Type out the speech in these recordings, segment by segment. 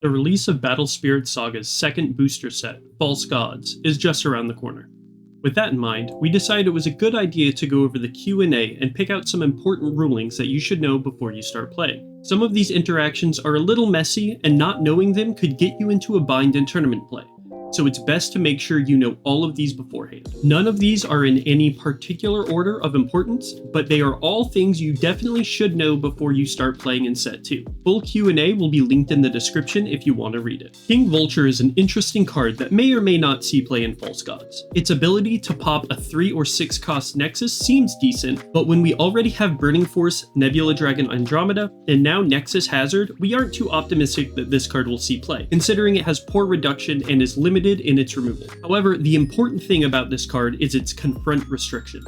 The release of Battle Spirits Saga's second booster set, False Gods, is just around the corner. With that in mind, we decided it was a good idea to go over the Q&A and pick out some important rulings that you should know before you start playing. Some of these interactions are a little messy, and not knowing them could get you into a bind in tournament play, so it's best to make sure you know all of these beforehand. None of these are in any particular order of importance, but they are all things you definitely should know before you start playing in Set 2. Full Q&A will be linked in the description if you want to read it. King Vulture is an interesting card that may or may not see play in False Gods. Its ability to pop a 3 or 6 cost Nexus seems decent, but when we already have Burning Force, Nebula Dragon Andromeda, and now Nexus Hazard, we aren't too optimistic that this card will see play, considering it has poor reduction and is limited in its removal. However, the important thing about this card is its Confront restriction.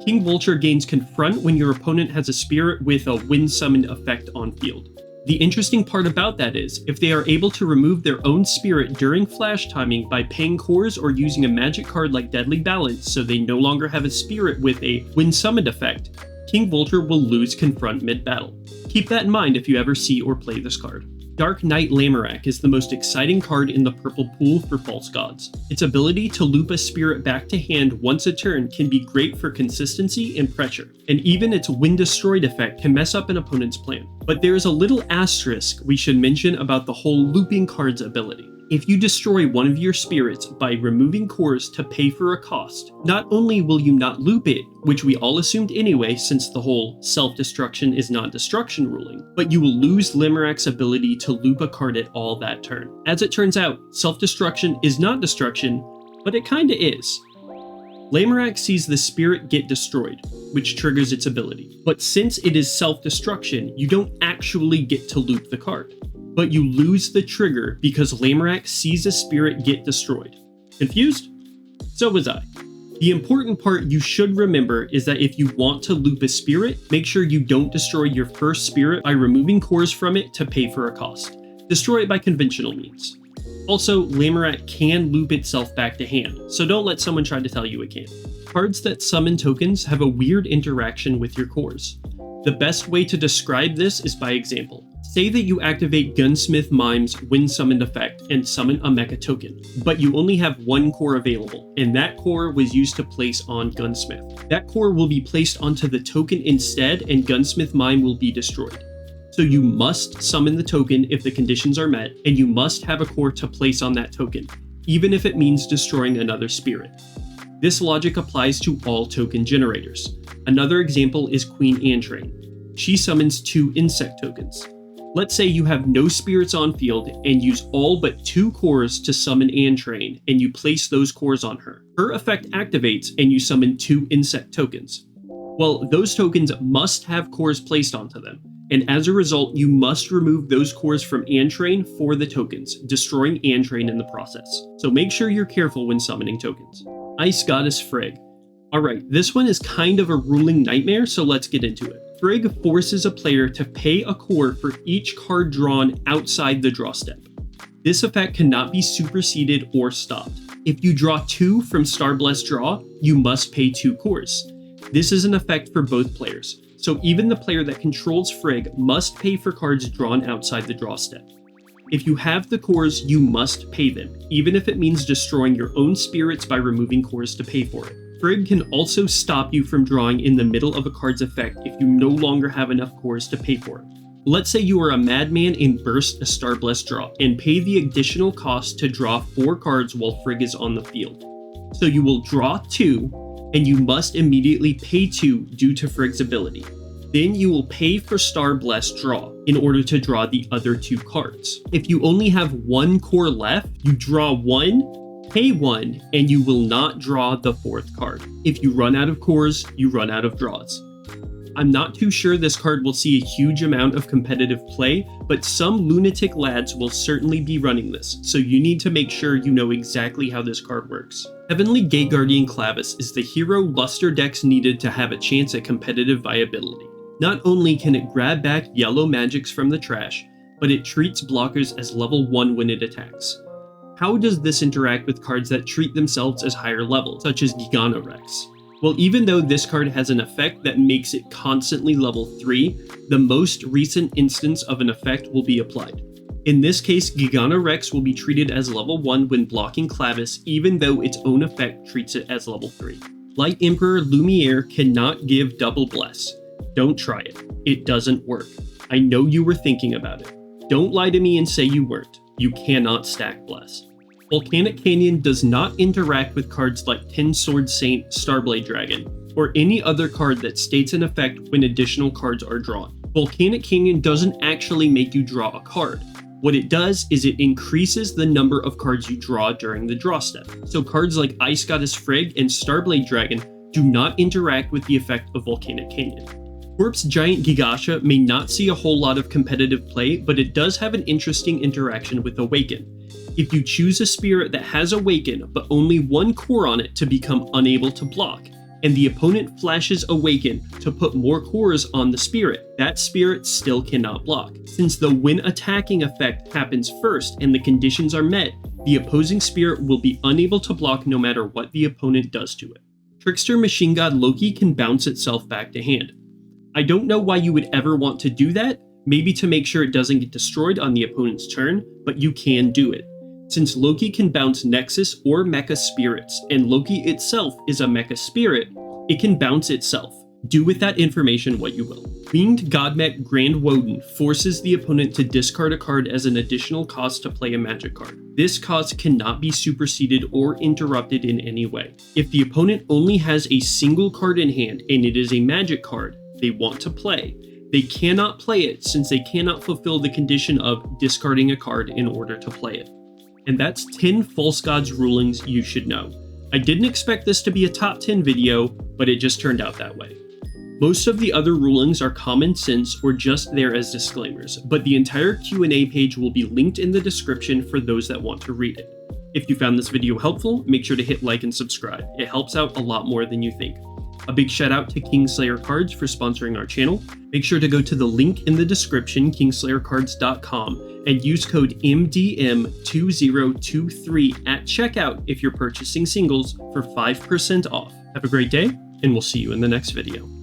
King Vulture gains Confront when your opponent has a spirit with a wind summoned effect on field. The interesting part about that is, if they are able to remove their own spirit during flash timing by paying cores or using a magic card like Deadly Balance so they no longer have a spirit with a wind summoned effect, King Vulture will lose Confront mid-battle. Keep that in mind if you ever see or play this card. Dark Knight Limerick is the most exciting card in the purple pool for False Gods. Its ability to loop a spirit back to hand once a turn can be great for consistency and pressure, and even its Wind Destroyed effect can mess up an opponent's plan. But there is a little asterisk we should mention about the whole looping card's ability. If you destroy one of your spirits by removing cores to pay for a cost, not only will you not loop it, which we all assumed anyway since the whole self-destruction is not destruction ruling, but you will lose Limerick's ability to loop a card at all that turn. As it turns out, self-destruction is not destruction, but it kinda is. Limerick sees the spirit get destroyed, which triggers its ability. But since it is self-destruction, you don't actually get to loop the card, but you lose the trigger because Limerick sees a spirit get destroyed. Confused? So was I. The important part you should remember is that if you want to loop a spirit, make sure you don't destroy your first spirit by removing cores from it to pay for a cost. Destroy it by conventional means. Also, Limerick can loop itself back to hand, so don't let someone try to tell you it can't. Cards that summon tokens have a weird interaction with your cores. The best way to describe this is by example. Say that you activate Gunsmith Mime's Wind Summoned effect and summon a mecha token, but you only have one core available, and that core was used to place on Gunsmith. That core will be placed onto the token instead, and Gunsmith Mime will be destroyed. So you must summon the token if the conditions are met, and you must have a core to place on that token, even if it means destroying another spirit. This logic applies to all token generators. Another example is Queen Antrain. She summons 2 insect tokens. Let's say you have no spirits on field and use all but 2 cores to summon Antrain, and you place those cores on her. Her effect activates and you summon 2 insect tokens. Well, those tokens must have cores placed onto them, and as a result, you must remove those cores from Antrain for the tokens, destroying Antrain in the process. So make sure you're careful when summoning tokens. Ice Goddess Frig. Alright, this one is kind of a ruling nightmare, so let's get into it. Frig forces a player to pay a core for each card drawn outside the draw step. This effect cannot be superseded or stopped. If you draw 2 from Star Blessed Draw, you must pay 2 cores. This is an effect for both players, so even the player that controls Frig must pay for cards drawn outside the draw step. If you have the cores, you must pay them, even if it means destroying your own spirits by removing cores to pay for it. Frig can also stop you from drawing in the middle of a card's effect if you no longer have enough cores to pay for it. Let's say you are a madman and burst a Star Blessed Draw, and pay the additional cost to draw 4 cards while Frig is on the field. So you will draw 2, and you must immediately pay 2 due to Frig's ability. Then you will pay for Star Blessed Draw in order to draw the other 2 cards. If you only have 1 core left, you draw 1, pay 1, and you will not draw the 4th card. If you run out of cores, you run out of draws. I'm not too sure this card will see a huge amount of competitive play, but some lunatic lads will certainly be running this, so you need to make sure you know exactly how this card works. Heavenly Gate Guardian Clavis is the hero Luster decks needed to have a chance at competitive viability. Not only can it grab back yellow magics from the trash, but it treats blockers as level 1 when it attacks. How does this interact with cards that treat themselves as higher level, such as Giganorex? Well, even though this card has an effect that makes it constantly level 3, the most recent instance of an effect will be applied. In this case, Giganorex will be treated as level 1 when blocking Clavis, even though its own effect treats it as level 3. Light Emperor Lumiere cannot give double bless. Don't try it. It doesn't work. I know you were thinking about it. Don't lie to me and say you weren't. You cannot stack bless. Volcanic Canyon does not interact with cards like Tin Sword Saint, Starblade Dragon, or any other card that states an effect when additional cards are drawn. Volcanic Canyon doesn't actually make you draw a card. What it does is it increases the number of cards you draw during the draw step. So cards like Ice Goddess Frig and Starblade Dragon do not interact with the effect of Volcanic Canyon. Corpse Giant Gigasha may not see a whole lot of competitive play, but it does have an interesting interaction with Awaken. If you choose a spirit that has Awaken, but only one core on it to become unable to block, and the opponent flashes Awaken to put more cores on the spirit, that spirit still cannot block. Since the when attacking effect happens first and the conditions are met, the opposing spirit will be unable to block no matter what the opponent does to it. Trickster Machine God Loki can bounce itself back to hand. I don't know why you would ever want to do that, maybe to make sure it doesn't get destroyed on the opponent's turn, but you can do it. Since Loki can bounce Nexus or Mecha Spirits, and Loki itself is a Mecha Spirit, it can bounce itself. Do with that information what you will. Winged Godmech Grand Woden forces the opponent to discard a card as an additional cost to play a magic card. This cost cannot be superseded or interrupted in any way. If the opponent only has a single card in hand and it is a magic card they want to play, they cannot play it since they cannot fulfill the condition of discarding a card in order to play it. And that's 10 False Gods rulings you should know. I didn't expect this to be a top 10 video, but it just turned out that way. Most of the other rulings are common sense or just there as disclaimers, but the entire Q&A page will be linked in the description for those that want to read it. If you found this video helpful, make sure to hit like and subscribe. It helps out a lot more than you think. A big shout out to Kingslayer Cards for sponsoring our channel. Make sure to go to the link in the description, kingslayercards.com, and use code MDM2023 at checkout if you're purchasing singles for 5% off. Have a great day, and we'll see you in the next video.